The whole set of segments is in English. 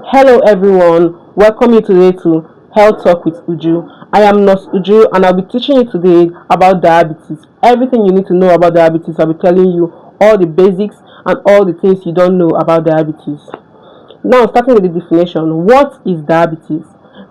Hello everyone, welcome you today to Health Talk with Uju. I am Nurse Uju and I'll be teaching you today about diabetes. Everything you need to know about diabetes, I'll be telling you all the basics and all the things you don't know about diabetes. Now, starting with the definition, what is diabetes?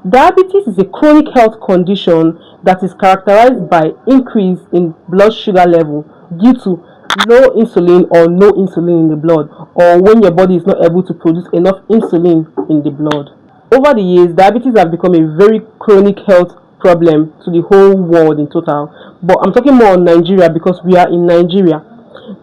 Diabetes is a chronic health condition that is characterized by increase in blood sugar level due to low insulin or no insulin in the blood, or when your body is not able to produce enough insulin in the blood. Over the years, diabetes has become a very chronic health problem to the whole world in total. But I'm talking more on Nigeria because we are in Nigeria.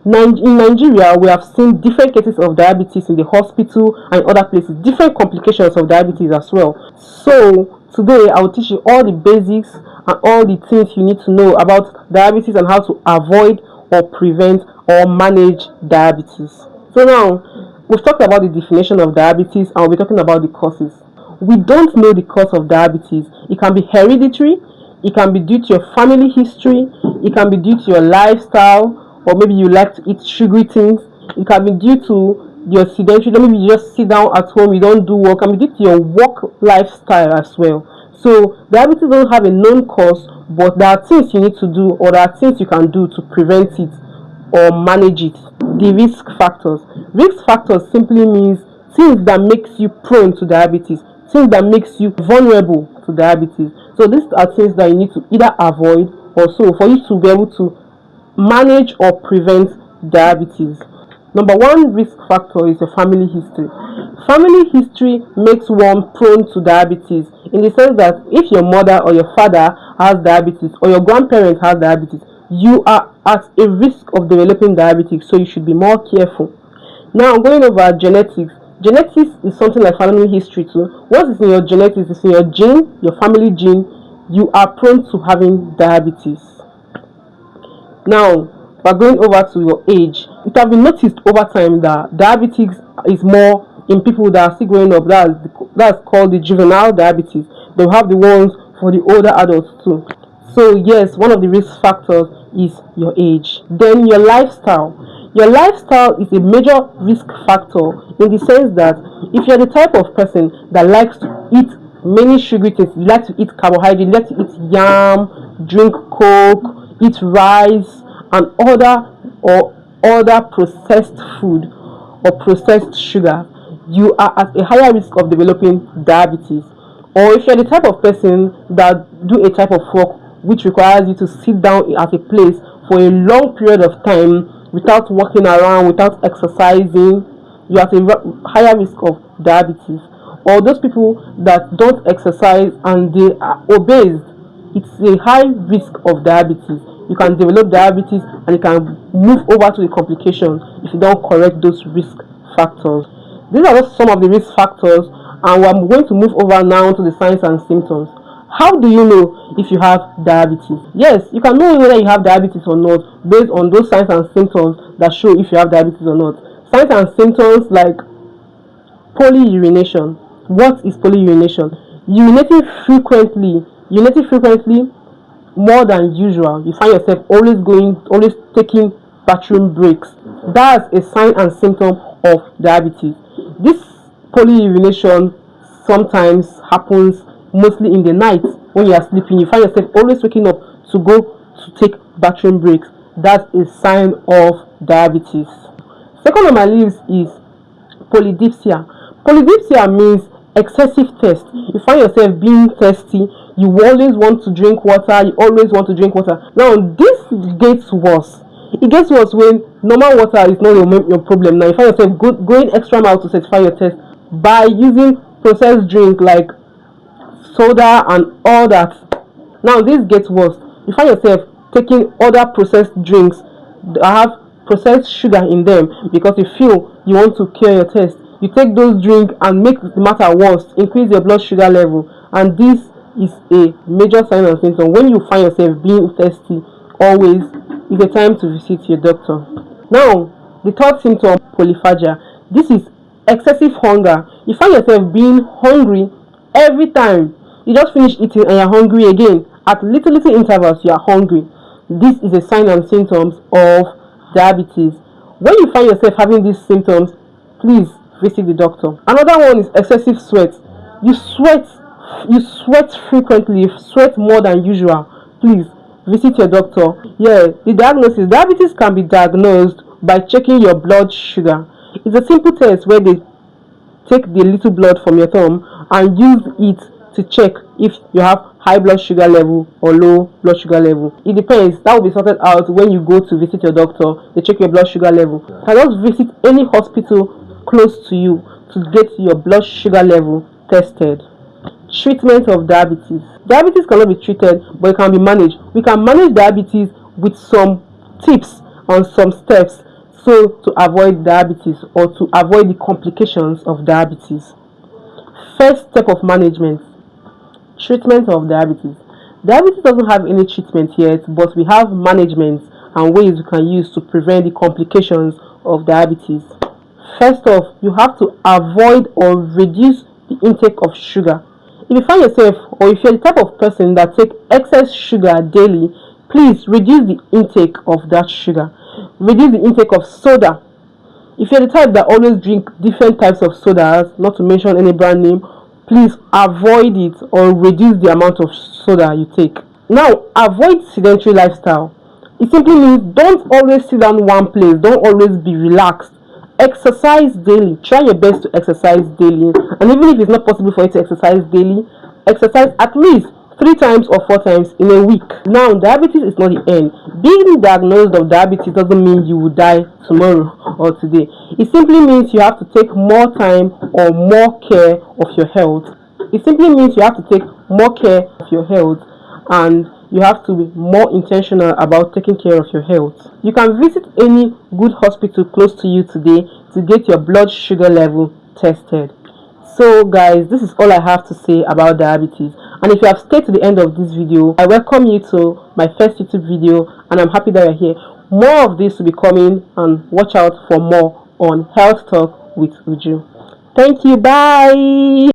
In Nigeria, we have seen different cases of diabetes in the hospital and other places, different complications of diabetes as well. So, today I will teach you all the basics and all the things you need to know about diabetes and how to avoid or prevent or manage diabetes. So, now we've talked about the definition of diabetes and we'll be talking about the causes. We don't know the cause of diabetes. It can be hereditary, it can be due to your family history, it can be due to your lifestyle, or maybe you like to eat sugary things. It can be due to your sedentary, maybe you just sit down at home, you don't do work. It can be due to your work lifestyle as well. So diabetes don't have a known cause, but there are things you need to do or there are things you can do to prevent it or manage it. The risk factors. Risk factors simply means things that makes you prone to diabetes, things that makes you vulnerable to diabetes. So these are things that you need to either avoid or so for you to be able to manage or prevent diabetes. Number one risk factor is your family history. Family history makes one prone to diabetes in the sense that if your mother or your father has diabetes or your grandparent has diabetes, you are at a risk of developing diabetes, so you should be more careful. Now, going over genetics. Genetics is something like family history too. Once it's in your genetics, it's in your gene, your family gene, you are prone to having diabetes. Now, we're going over to your age. It has been noticed over time that diabetes is more in people that are still growing up. That's called the juvenile diabetes. They have the ones for the older adults too. So yes, one of the risk factors is your age. Then your lifestyle. Your lifestyle is a major risk factor in the sense that if you're the type of person that likes to eat many sugary things, you like to eat carbohydrate, you like to eat yam, drink coke, eat rice and other processed food or processed sugar, you are at a higher risk of developing diabetes. Or if you're the type of person that do a type of work which requires you to sit down at a place for a long period of time without walking around, without exercising, you're at a higher risk of diabetes. Or those people that don't exercise and they are obese, it's a high risk of diabetes. You can develop diabetes and it can move over to the complication if you don't correct those risk factors. These are just some of the risk factors, and I'm going to move over now to the signs and symptoms. How do you know if you have diabetes? Yes, you can know whether you have diabetes or not based on those signs and symptoms that show if you have diabetes or not. Signs and symptoms like polyurination. What is polyurination? Urinating frequently more than usual. You find yourself always taking bathroom breaks. That's a sign and symptom of diabetes. This polyurination sometimes happens mostly in the night when you are sleeping. You find yourself always waking up to go to take bathroom breaks. That's a sign of diabetes. Second on my list is polydipsia. Polydipsia means excessive thirst. You find yourself being thirsty, you always want to drink water. Now this gets worse. It gets worse when normal water is not your problem. Now you find yourself going extra mile to satisfy your thirst by using processed drink like soda and all that. Now this gets worse. You find yourself taking other processed drinks that have processed sugar in them because you feel you want to cure your thirst. You take those drinks and make the matter worse, increase your blood sugar level, and this is a major sign and symptom. When you find yourself being thirsty, always is a time to visit your doctor. Now, the third symptom, polyphagia. This is excessive hunger. You find yourself being hungry every time. You just finish eating and you're hungry again. At little intervals, you are hungry. This is a sign and symptoms of diabetes. When you find yourself having these symptoms, please visit the doctor. Another one is excessive sweat. You sweat, you sweat frequently, you sweat more than usual. Please visit your doctor. Yeah, the diagnosis. Diabetes can be diagnosed by checking your blood sugar. It's a simple test where they take the little blood from your thumb and use it to check if you have high blood sugar level or low blood sugar level. It depends. That will be sorted out when you go to visit your doctor. They check your blood sugar level. You can just visit any hospital close to you to get your blood sugar level tested. Treatment of diabetes. Diabetes cannot be treated, but it can be managed. We can manage diabetes with some tips and some steps so to avoid diabetes or to avoid the complications of diabetes. First step of management: treatment of diabetes. Diabetes doesn't have any treatment yet, but we have management and ways we can use to prevent the complications of diabetes. First off, you have to avoid or reduce the intake of sugar. If you find yourself or if you're the type of person that take excess sugar daily, please reduce the intake of that sugar. Reduce the intake of soda. If you're the type that always drink different types of sodas, not to mention any brand name, please avoid it or reduce the amount of soda you take. Now, avoid sedentary lifestyle. It simply means don't always sit down one place, don't always be relaxed. Exercise daily. Try your best to exercise daily, and even if it's not possible for you to exercise daily, exercise at least 3 times or 4 times in a week. Now, diabetes is not the end. Being diagnosed of diabetes doesn't mean you will die tomorrow or today. It simply means you have to take more time or more care of your health. It simply means you have to take more care of your health, and you have to be more intentional about taking care of your health. You can visit any good hospital close to you today to get your blood sugar level tested. So guys, this is all I have to say about diabetes, and if you have stayed to the end of this video, I welcome you to my first YouTube video, and I'm happy that you're here. More of this will be coming, and watch out for more on Health Talk with Uju. Thank you. Bye.